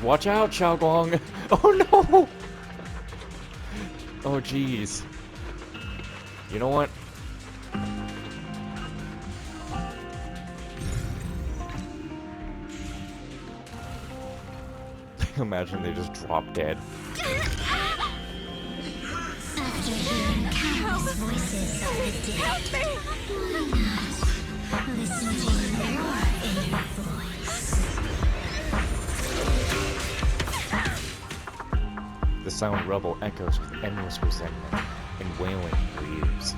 Watch out, Xiaoguang! Oh no! Oh jeez. You know what? Imagine they just drop dead. After hearing countless voices of the dead, listen to more in your voice. The silent rubble echoes with endless resentment and wailing in your ears.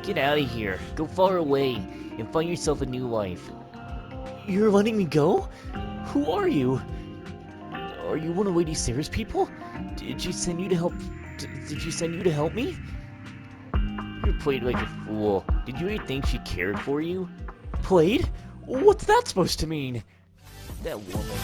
Get out of here. Go far away and find yourself a new life. You're letting me go? Who are you? Are you one of Lady Sarah's people? Did she send you to help? Did she send you to help me? You played like a fool. Did you really think she cared for you? Played? What's that supposed to mean? That woman.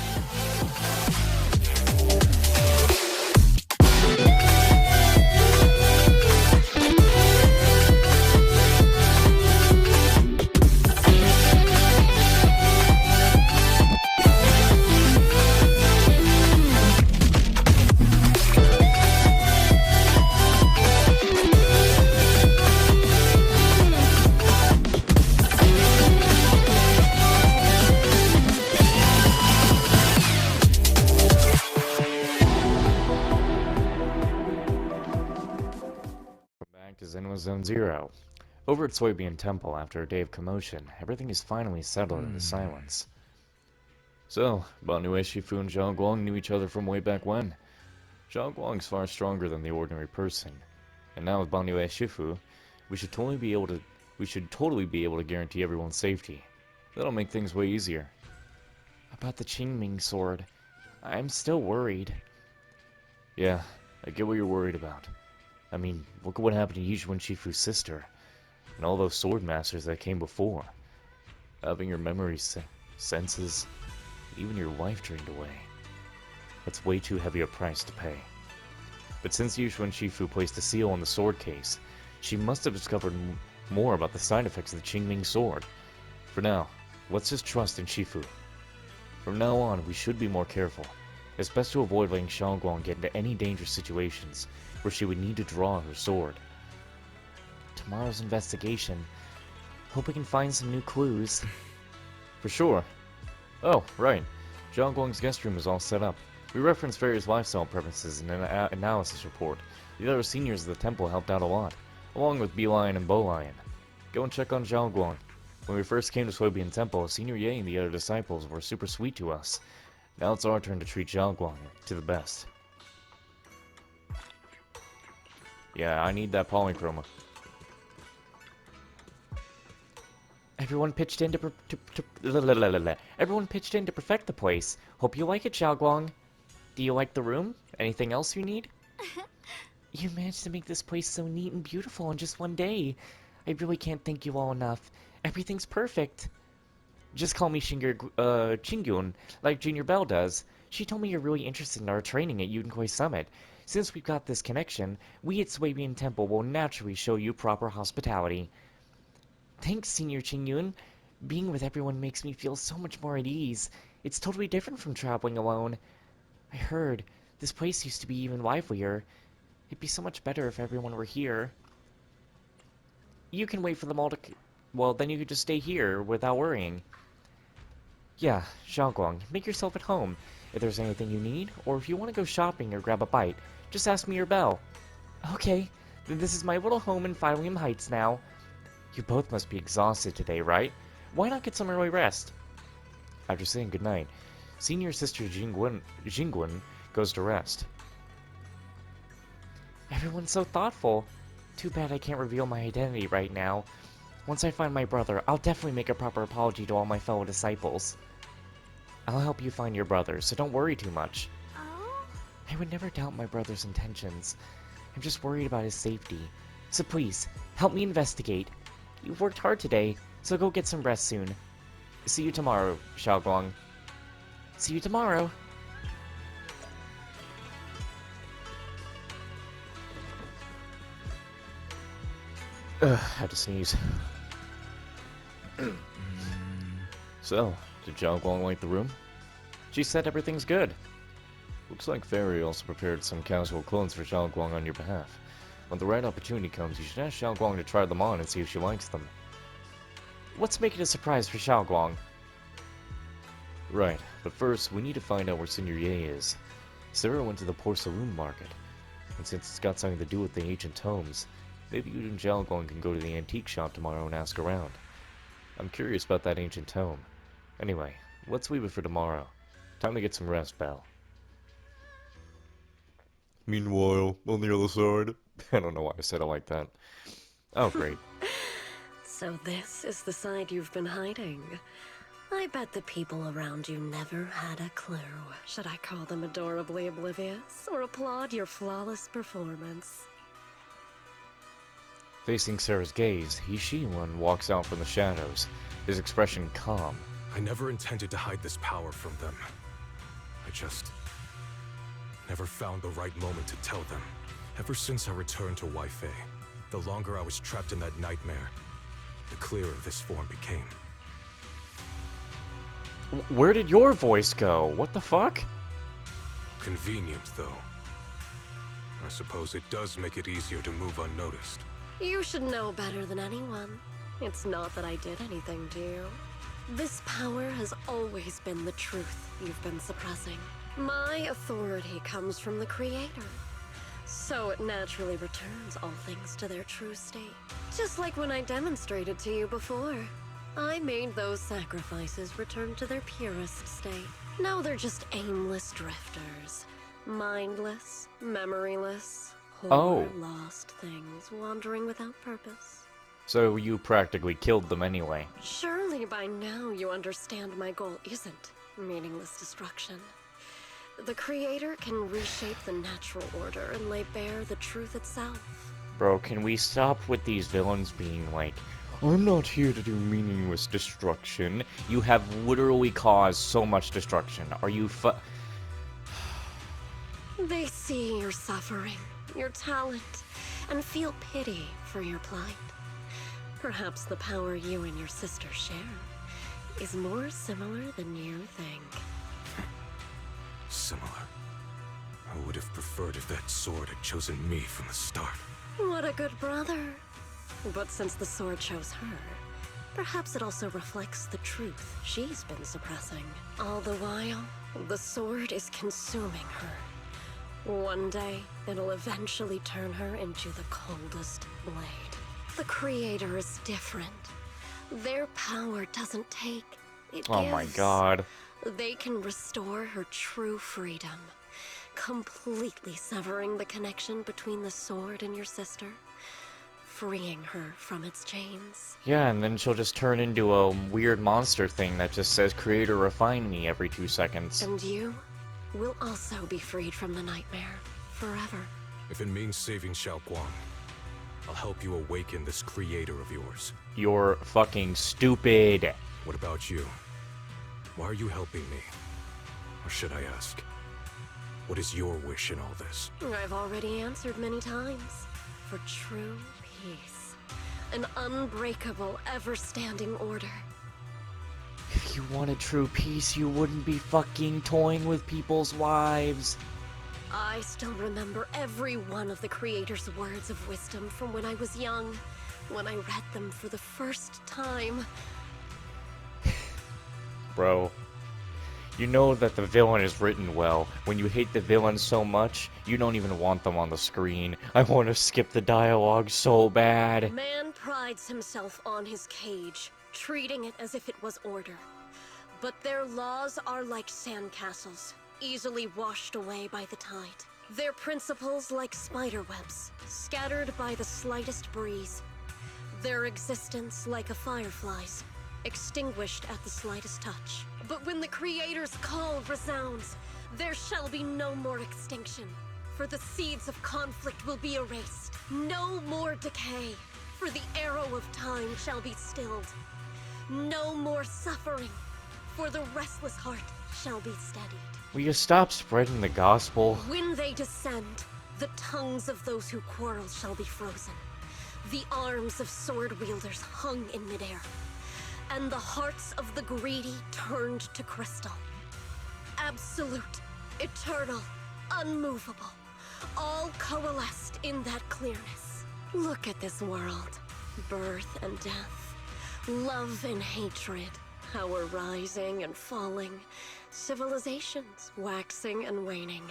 Back to ZENLESS Zone Zero. Over at Soybean Temple, after a day of commotion, everything is finally settled into silence. So, Banue Shifu and Zhao Guang knew each other from way back when. Zhao Guang's far stronger than the ordinary person, and now with Banue Shifu, we should totally be able to guarantee everyone's safety. That'll make things way easier. About the Qingming sword. I'm still worried. Yeah, I get what you're worried about. I mean, look at what happened to Yizhuan Shifu's sister, and all those sword masters that came before. Having your memory senses, even your life drained away. That's way too heavy a price to pay. But since Yizhuan Shifu placed a seal on the sword case, she must have discovered more about the side effects of the Qingming sword. For now, let's just trust in Shifu. From now on, we should be more careful. It's best to avoid letting Xiaoguang get into any dangerous situations where she would need to draw her sword. Tomorrow's investigation. Hope we can find some new clues. For sure. Oh, right. Xiaoguang's guest room is all set up. We referenced various lifestyle preferences in an analysis report. The other seniors of the temple helped out a lot, along with Bee-Lion and Bow-Lion. Go and check on Xiaoguang. When we first came to Soybean Temple, Senior Ye and the other disciples were super sweet to us. Now it's our turn to treat Xiaoguang to the best. Yeah, I need that polychroma. Everyone pitched in to perfect the place. Hope you like it, Xiaoguang. Do you like the room? Anything else you need? You managed to make this place so neat and beautiful in just one day. I really can't thank you all enough. Everything's perfect. Just call me Chingyun, like Junior Bell does. She told me you're really interested in our training at Yudenkoi Summit. Since we've got this connection, we at Swabian Temple will naturally show you proper hospitality. Thanks, Senior Chingyun. Being with everyone makes me feel so much more at ease. It's totally different from traveling alone. I heard this place used to be even livelier. It'd be so much better if everyone were here. You can wait for them all to... Well, then you could just stay here without worrying. Yeah, Xiaoguang, make yourself at home. If there's anything you need, or if you want to go shopping or grab a bite, just ask me or Belle. Okay, then this is my little home in Philium Heights now. You both must be exhausted today, right? Why not get some early rest? After saying goodnight, Senior Sister Jingwen goes to rest. Everyone's so thoughtful. Too bad I can't reveal my identity right now. Once I find my brother, I'll definitely make a proper apology to all my fellow disciples. I'll help you find your brother, so don't worry too much. Oh? I would never doubt my brother's intentions. I'm just worried about his safety. So please, help me investigate. You've worked hard today, so go get some rest soon. See you tomorrow, Xiaoguang. See you tomorrow. Had to sneeze. So, did Xiaoguang like the room? She said everything's good. Looks like Fairy also prepared some casual clothes for Xiaoguang on your behalf. When the right opportunity comes, you should ask Xiaoguang to try them on and see if she likes them. Let's make it a surprise for Xiaoguang. Right, but first, we need to find out where Senior Ye is. Sarah went to the porcelain market, and since it's got something to do with the ancient tomes, maybe you and Xiaoguang can go to the antique shop tomorrow and ask around. I'm curious about that ancient tome. Anyway, let's leave it for tomorrow. Time to get some rest, Belle. Meanwhile, on the other side... I don't know why I said it like that. Oh, great. So this is the side you've been hiding. I bet the people around you never had a clue. Should I call them adorably oblivious, or applaud your flawless performance? Facing Sarah's gaze, Yishiwan walks out from the shadows, his expression calm. I never intended to hide this power from them. I just never found the right moment to tell them. Ever since I returned to Wei-Fei, the longer I was trapped in that nightmare, the clearer this form became. Where did your voice go? What the fuck? Convenient, though. I suppose it does make it easier to move unnoticed. You should know better than anyone. It's not that I did anything to you. This power has always been the truth you've been suppressing. My authority comes from the Creator, so it naturally returns all things to their true state. Just like when I demonstrated to you before. I made those sacrifices return to their purest state. Now they're just aimless drifters. Mindless, memoryless, poor, lost things wandering without purpose. So you practically killed them anyway. Surely by now you understand my goal isn't meaningless destruction. The Creator can reshape the natural order and lay bare the truth itself. Bro, can we stop with these villains being like, I'm not here to do meaningless destruction. You have literally caused so much destruction. Are you They see your suffering, your talent, and feel pity for your plight. Perhaps the power you and your sister share is more similar than you think. Similar. I would have preferred if that sword had chosen me from the start. What a good brother. But since the sword chose her, perhaps it also reflects the truth she's been suppressing. All the while, the sword is consuming her. One day, it'll eventually turn her into the coldest blade. The Creator is different. Their power doesn't take, it Oh gives. my god. They can restore her true freedom, completely severing the connection between the sword and your sister, freeing her from its chains. Yeah, and then she'll just turn into a weird monster thing that just says Creator refine me every 2 seconds. And you will also be freed from the nightmare forever. If it means saving Xiaoguang, I'll help you awaken this Creator of yours. You're fucking stupid. What about you? Why are you helping me? Or should I ask, what is your wish in all this? I've already answered many times. For true peace. An unbreakable, ever-standing order. If you wanted true peace, you wouldn't be fucking toying with people's wives. I still remember every one of the Creator's words of wisdom from when I was young, when I read them for the first time. Bro, you know that the villain is written well. When you hate the villain so much, you don't even want them on the screen. I want to skip the dialogue so bad. Man prides himself on his cage, treating it as if it was order. But their laws are like sandcastles, easily washed away by the tide. Their principles like spider webs, scattered by the slightest breeze. their existence like a firefly's, extinguished at the slightest touch. But when the Creator's call resounds, there shall be no more extinction, for the seeds of conflict will be erased. No more decay, for the arrow of time shall be stilled. No more suffering, for the restless heart shall be steadied. Will you stop spreading the gospel? When they descend, the tongues of those who quarrel shall be frozen, the arms of sword wielders hung in midair, and the hearts of the greedy turned to crystal. Absolute, eternal, unmovable, all coalesced in that clearness. Look at this world. Birth and death, love and hatred, power rising and falling, civilizations waxing and waning.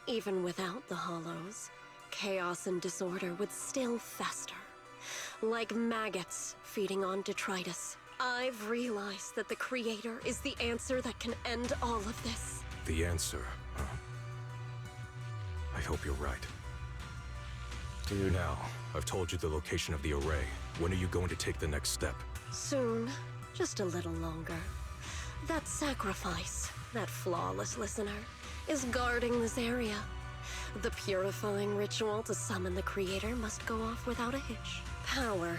Even without the hollows, chaos and disorder would still fester, like maggots feeding on detritus. I've realized that the Creator is the answer that can end all of this. The answer, huh? I hope you're right. Dude. Now, I've told you the location of the array. When are you going to take the next step? Soon, just a little longer. That sacrifice, that flawless listener, is guarding this area. The purifying ritual to summon the Creator must go off without a hitch. Power.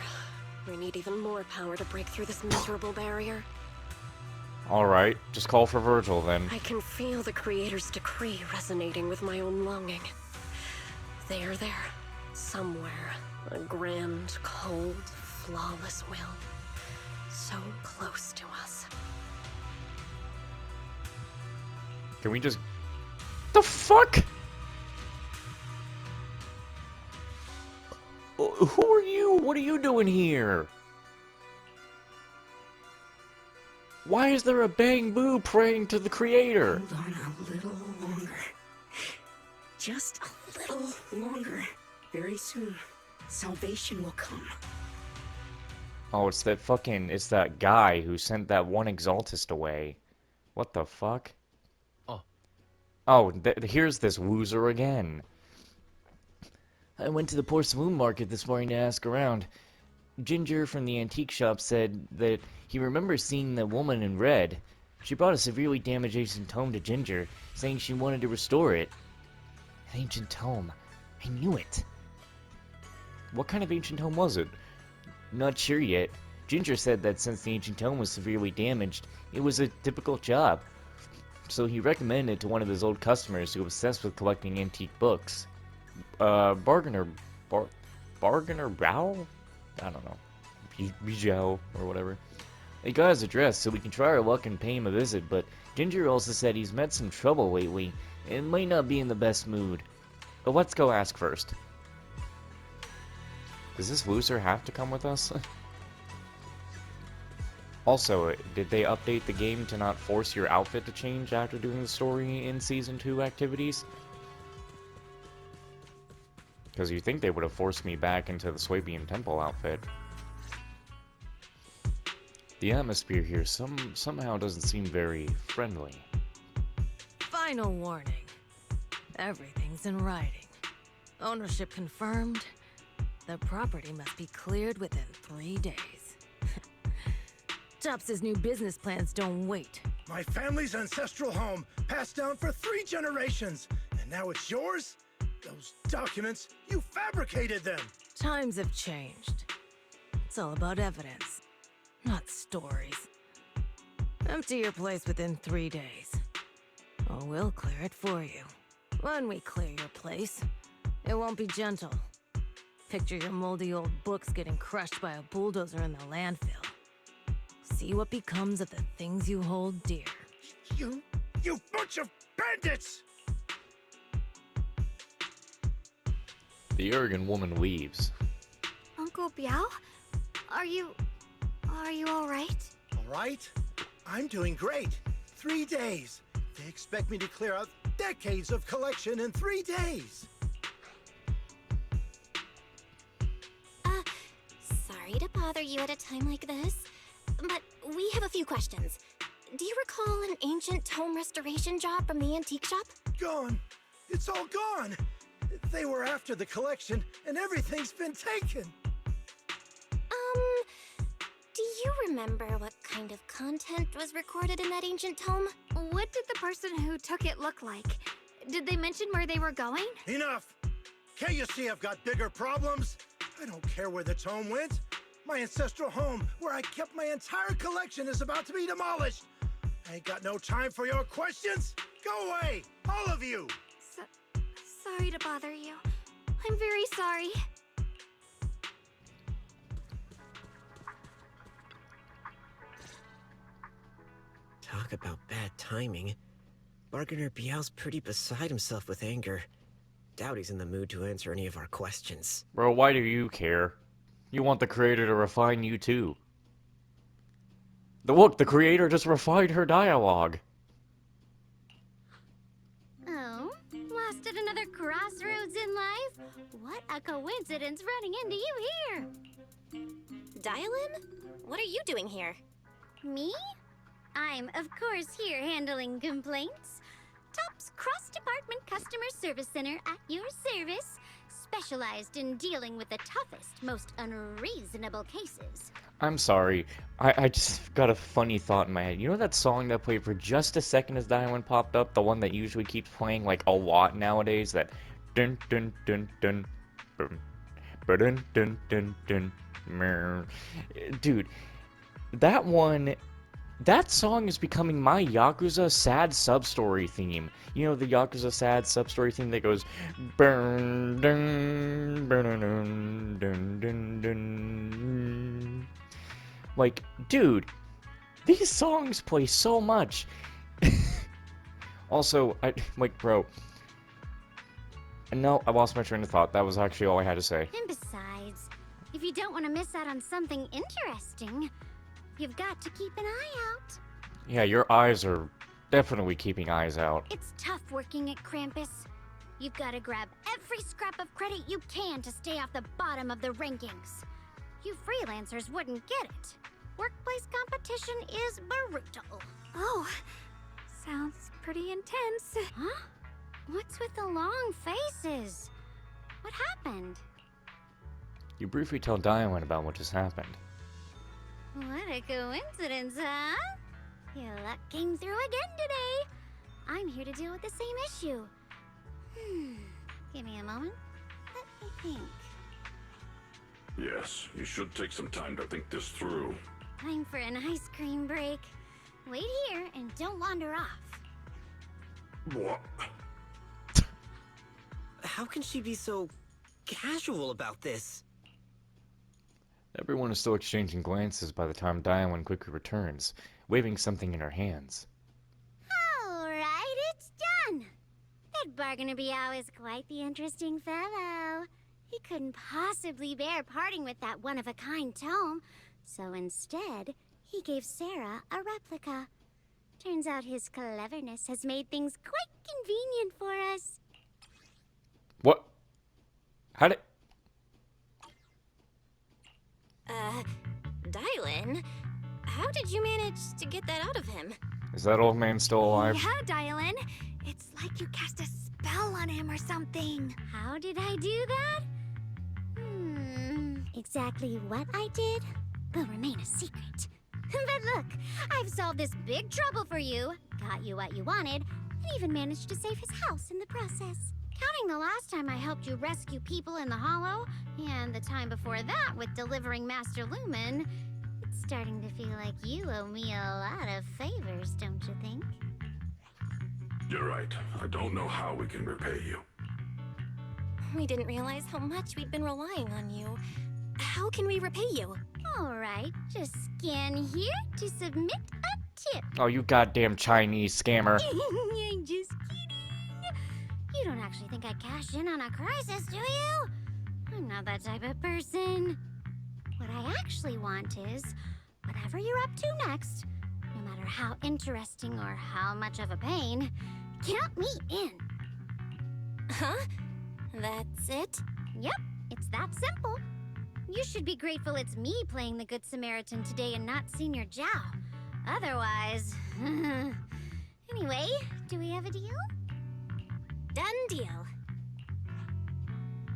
We need even more power to break through this miserable barrier. Alright, just call for Virgil then. I can feel the Creator's decree resonating with my own longing. They are there, somewhere. A grand, cold, flawless will. So close to us. Can we just... The fuck? Who are you? What are you doing here? Why is there a Bang Boo praying to the Creator? Hold on a little longer. Just a little longer. Very soon, salvation will come. Oh, it's that guy who sent that one Exaltist away. What the fuck? Oh, here's this woozer again. I went to the porcelain market this morning to ask around. Ginger from the antique shop said that he remembers seeing the woman in red. She brought a severely damaged ancient tome to Ginger, saying she wanted to restore it. An ancient tome. I knew it. What kind of ancient tome was it? Not sure yet. Ginger said that since the ancient tome was severely damaged, it was a difficult job. So he recommended it to one of his old customers who was obsessed with collecting antique books. Bargainer Bow? I don't know. Bijou, or whatever. He got his address so we can try our luck and pay him a visit, but Ginger also said he's met some trouble lately, and might not be in the best mood. But let's go ask first. Does this loser have to come with us? Also, did they update the game to not force your outfit to change after doing the story in Season 2 activities? Because you think they would have forced me back into the Swabian Temple outfit. The atmosphere here somehow doesn't seem very friendly. Final warning. Everything's in writing. Ownership confirmed. The property must be cleared within 3 days. Tubbs' new business plans don't wait. My family's ancestral home, passed down for 3 generations, and now it's yours? Those documents, you fabricated them! Times have changed. It's all about evidence, not stories. Empty your place within 3 days. Or we'll clear it for you. When we clear your place, it won't be gentle. Picture your moldy old books getting crushed by a bulldozer in the landfill. See what becomes of the things you hold dear. You bunch of bandits! The arrogant woman leaves. Uncle Biao? Are you all right? All right? I'm doing great. 3 days. They expect me to clear out decades of collection in 3 days. Sorry to bother you at a time like this, but we have a few questions. Do you recall an ancient tome restoration job from the antique shop? Gone. It's all gone. They were after the collection, and everything's been taken. remember what kind of content was recorded in that ancient tome? What did the person who took it look like? Did they mention where they were going? Enough! Can't you see I've got bigger problems? I don't care where the tome went. My ancestral home, where I kept my entire collection, is about to be demolished. I ain't got no time for your questions. Go away, all of you! Sorry to bother you. I'm very sorry. Talk about bad timing. Bargainer Bial's pretty beside himself with anger. Doubt he's in the mood to answer any of our questions. Bro, why do you care? You want the creator to refine you too. Look, the creator just refined her dialogue. Oh, lost at another crossroads in life? What a coincidence running into you here! Dialin? What are you doing here? Me? I'm, of course, here handling complaints. Top's cross-department customer service center at your service, specialized in dealing with the toughest, most unreasonable cases. I'm sorry. I just got a funny thought in my head. You know that song that played for just a second as Diamond popped up? The one that usually keeps playing like a lot nowadays? That dun dun dun dun dun dun dun dun dun dun. Dude, that one... That song is becoming my Yakuza sad sub-story theme. You know the Yakuza sad sub-story theme that goes burn dun burn dun dun dun dun. Like, dude, these songs play so much. Also, bro. No, I lost my train of thought. That was actually all I had to say. And besides, if you don't want to miss out on something interesting, you've got to keep an eye out. Yeah, your eyes are definitely keeping eyes out. It's tough working at Krampus. You've got to grab every scrap of credit you can to stay off the bottom of the rankings. You freelancers wouldn't get it. Workplace competition is brutal. Oh, sounds pretty intense. Huh? What's with the long faces? What happened? You briefly tell Diamond about what just happened. What a coincidence, huh? Your luck came through again today. I'm here to deal with the same issue. Give me a moment. Let me think. Yes, you should take some time to think this through. Time for an ice cream break. Wait here and don't wander off. What? How can she be so casual about this? Everyone is still exchanging glances by the time Diamond quickly returns, waving something in her hands. Alright, it's done. That Bargainer Biao is quite the interesting fellow. He couldn't possibly bear parting with that one-of-a-kind tome, so instead, he gave Sarah a replica. Turns out his cleverness has made things quite convenient for us. What? How did... Dylan, how did you manage to get that out of him? Is that old man still alive? Yeah, Dylan. It's like you cast a spell on him or something. How did I do that? Exactly what I did will remain a secret. But look, I've solved this big trouble for you, got you what you wanted, and even managed to save his house in the process. Counting the last time I helped you rescue people in the Hollow, and the time before that with delivering Master Lumen, it's starting to feel like you owe me a lot of favors, don't you think? You're right. I don't know how we can repay you. We didn't realize how much we'd been relying on you. How can we repay you? All right, just scan here to submit a tip. Oh, you goddamn Chinese scammer. I'm just kidding. You don't actually think I'd cash in on a crisis, do you? I'm not that type of person. What I actually want is, whatever you're up to next, no matter how interesting or how much of a pain, count me in. Huh? That's it? Yep, it's that simple. You should be grateful it's me playing the Good Samaritan today and not Senior Zhao. Otherwise... Anyway, do we have a deal? Done deal.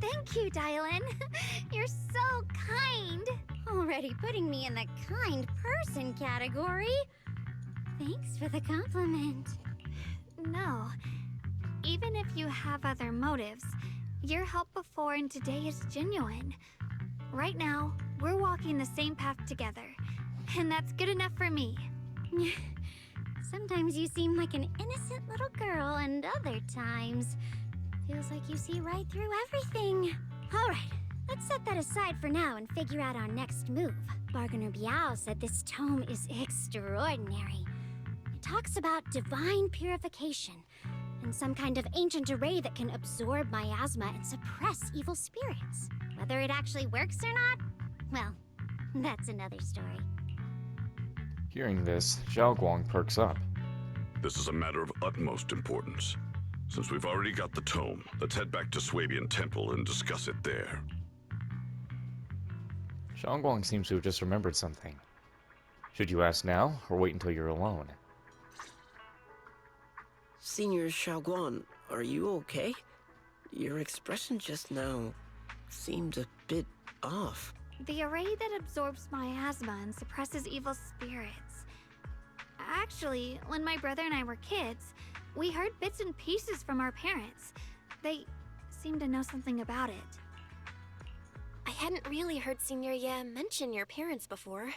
Thank you, Dylan. You're so kind. Already putting me in the kind person category. Thanks for the compliment. No. Even if you have other motives, your help before and today is genuine. Right now, we're walking the same path together, and that's good enough for me. Sometimes you seem like an innocent little girl, and other times, feels like you see right through everything. Alright, let's set that aside for now and figure out our next move. Bargainer Biao said this tome is extraordinary. It talks about divine purification, and some kind of ancient array that can absorb miasma and suppress evil spirits. Whether it actually works or not, well, that's another story. Hearing this, Xiaoguang perks up. This is a matter of utmost importance. Since we've already got the tome, let's head back to Swabian Temple and discuss it there. Xiaoguang seems to have just remembered something. Should you ask now, or wait until you're alone? Senior Xiaoguan, are you okay? Your expression just now seemed a bit off. The array that absorbs miasma and suppresses evil spirits. Actually, when my brother and I were kids, we heard bits and pieces from our parents. They seemed to know something about it. I hadn't really heard Senior Ye mention your parents before.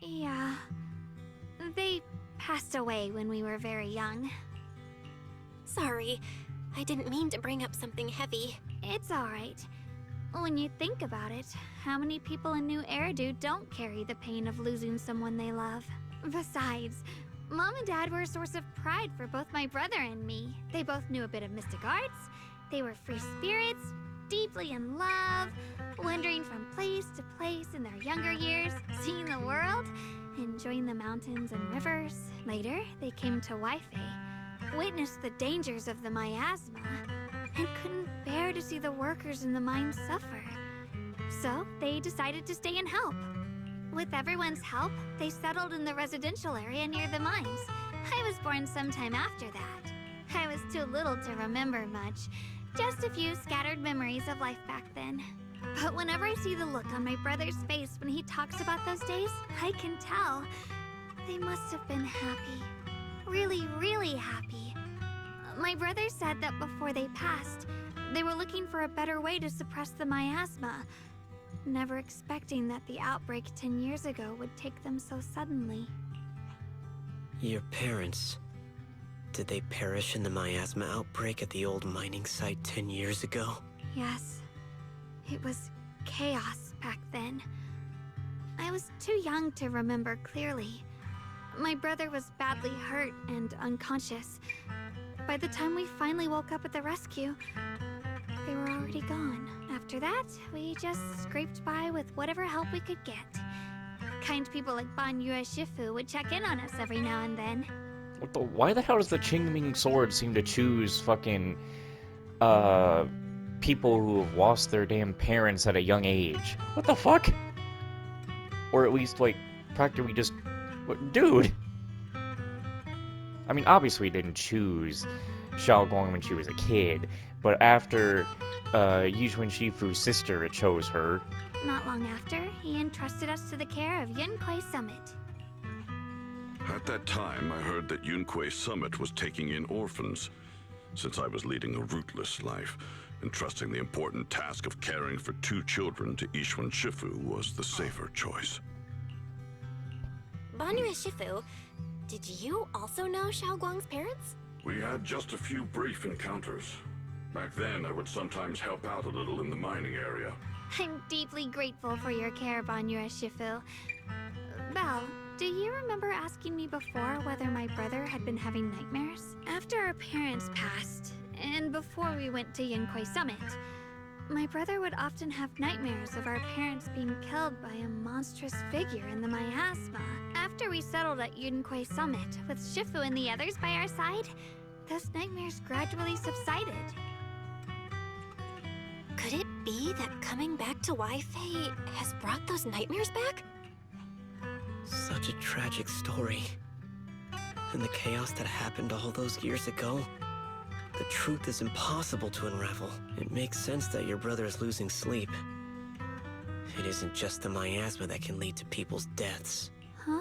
Yeah. They passed away when we were very young. Sorry, I didn't mean to bring up something heavy. It's alright. When you think about it, how many people in New Eridu don't carry the pain of losing someone they love? Besides, Mom and Dad were a source of pride for both my brother and me. They both knew a bit of mystic arts, they were free spirits, deeply in love, wandering from place to place in their younger years, seeing the world, enjoying the mountains and rivers. Later, they came to Waifei, witnessed the dangers of the miasma, and couldn't bear to see the workers in the mines suffer. So, they decided to stay and help. With everyone's help, they settled in the residential area near the mines. I was born sometime after that. I was too little to remember much, just a few scattered memories of life back then. But whenever I see the look on my brother's face when he talks about those days, I can tell. They must have been happy. Really, really happy. My brother said that before they passed, they were looking for a better way to suppress the miasma, never expecting that the outbreak 10 years ago would take them so suddenly. Your parents, did they perish in the miasma outbreak at the old mining site 10 years ago? Yes. It was chaos back then. I was too young to remember clearly. My brother was badly hurt and unconscious. By the time we finally woke up at the rescue, they were already gone. After that, we just scraped by with whatever help we could get. Kind people like Ban Yue Shifu would check in on us every now and then. Why the hell does the Qingming sword seem to choose fucking, people who have lost their damn parents at a young age? What the fuck? Or at least, like, practically just... Dude! I mean, obviously we didn't choose Xiaoguang when she was a kid, but after Yizhuan Shifu's sister, it chose her. Not long after, he entrusted us to the care of Yunquei Summit. At that time, I heard that Yunquei Summit was taking in orphans. Since I was leading a rootless life, entrusting the important task of caring for 2 children to Yizhuan Shifu was the safer choice. Ban Yue Shifu, did you also know Xiaoguang's parents? We had just a few brief encounters. Back then, I would sometimes help out a little in the mining area. I'm deeply grateful for your care, Ban Yue Shifu. Belle, do you remember asking me before whether my brother had been having nightmares? After our parents passed, and before we went to Yunquei Summit, my brother would often have nightmares of our parents being killed by a monstrous figure in the miasma. After we settled at Yunquei Summit, with Shifu and the others by our side, those nightmares gradually subsided. Could it be that coming back to Waifei has brought those nightmares back? Such a tragic story. And the chaos that happened all those years ago, the truth is impossible to unravel. It makes sense that your brother is losing sleep. it isn't just the miasma that can lead to people's deaths. Huh?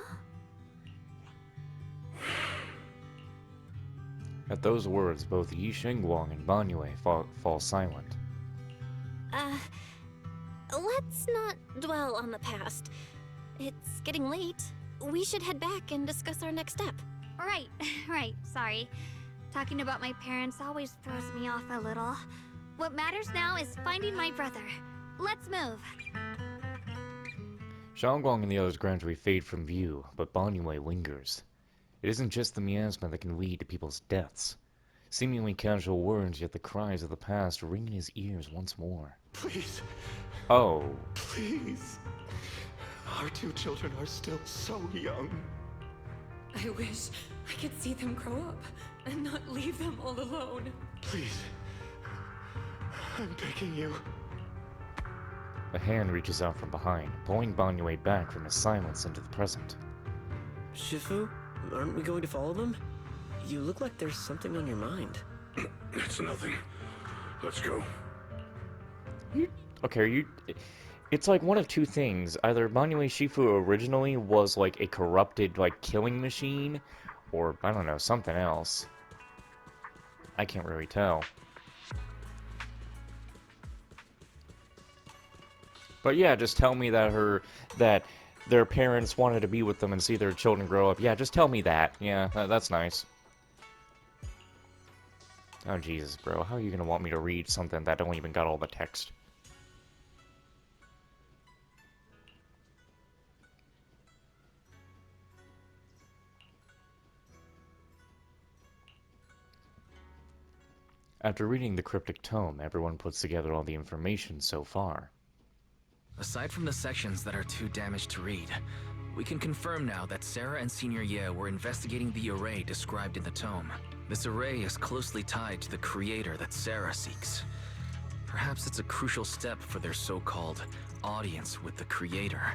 At those words, both Yi Shengguang and Banyue fall silent. Let's not dwell on the past. It's getting late. We should head back and discuss our next step. Right, sorry. Talking about my parents always throws me off a little. What matters now is finding my brother. Let's move. Xiaoguang and the others gradually fade from view, but Banyue lingers. It isn't just the miasma that can lead to people's deaths. Seemingly casual words, yet the cries of the past ring in his ears once more. Please. Oh. Please. Our two children are still so young. I wish I could see them grow up and not leave them all alone. Please. I'm begging you. A hand reaches out from behind, pulling Banyue back from his silence into the present. Shifu, aren't we going to follow them? You look like there's something on your mind. It's nothing. Let's go. Okay, it's like one of two things. Either Banyue Shifu originally was like a corrupted, like, killing machine, or, I don't know, something else. I can't really tell. But yeah, just tell me that their parents wanted to be with them and see their children grow up. Yeah, just tell me that. Yeah, that's nice. Oh, Jesus, bro. How are you gonna want me to read something that don't even got all the text? After reading the cryptic tome, everyone puts together all the information so far. Aside from the sections that are too damaged to read, we can confirm now that Sarah and Senior Ye were investigating the array described in the tome. This array is closely tied to the creator that Sarah seeks. Perhaps it's a crucial step for their so-called audience with the creator.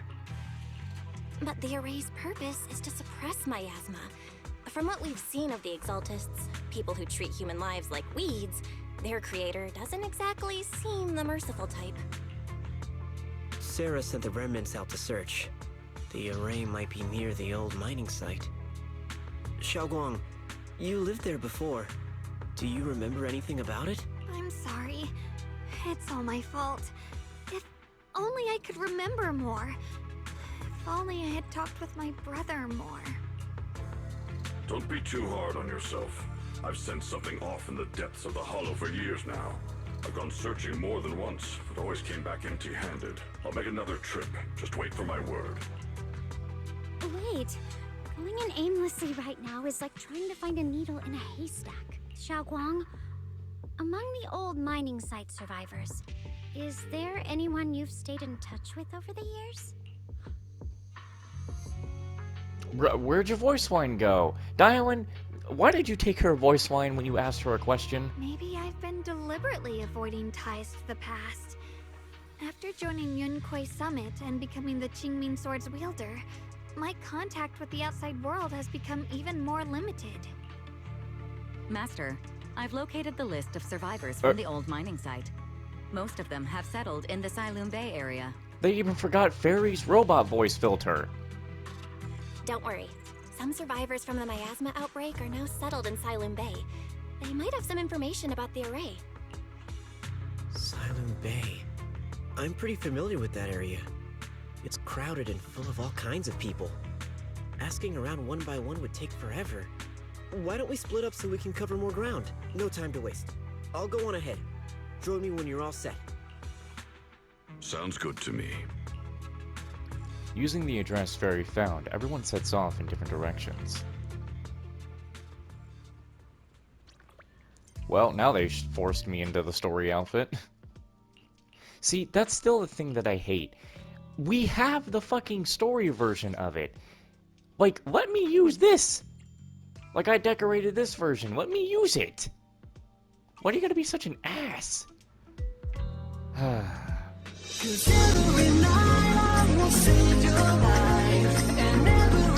But the array's purpose is to suppress miasma. From what we've seen of the Exaltists, people who treat human lives like weeds, their creator doesn't exactly seem the merciful type. Sarah sent the remnants out to search. The array might be near the old mining site. Xiaoguang, you lived there before. Do you remember anything about it? I'm sorry. It's all my fault. If only I could remember more. If only I had talked with my brother more. Don't be too hard on yourself. I've sensed something off in the depths of the hollow for years now. I've gone searching more than once, but always came back empty-handed. I'll make another trip. Just wait for my word. Wait. Going in aimlessly right now is like trying to find a needle in a haystack. Xiaoguang, among the old mining site survivors, is there anyone you've stayed in touch with over the years? Where'd your voice line go? Dialin, why did you take her voice line when you asked her a question? Maybe I've been deliberately avoiding ties to the past. After joining Yunquei Summit and becoming the Qingming Sword's wielder, my contact with the outside world has become even more limited. Master, I've located the list of survivors from the old mining site. Most of them have settled in the Silum Bay area. They even forgot Fairy's robot voice filter. Don't worry. Some survivors from the miasma outbreak are now settled in Silum Bay. They might have some information about the array. Silum Bay. I'm pretty familiar with that area. It's crowded and full of all kinds of people. Asking around one by one would take forever. Why don't we split up so we can cover more ground? No time to waste. I'll go on ahead. Join me when you're all set. Sounds good to me. Using the address Fairy found, everyone sets off in different directions. Well, now they forced me into the story outfit. See, that's still the thing that I hate. We have the fucking story version of it. Like, let me use this! Like, I decorated this version. Let me use it! Why do you gotta be such an ass? 'Cause every night I will save your life, and every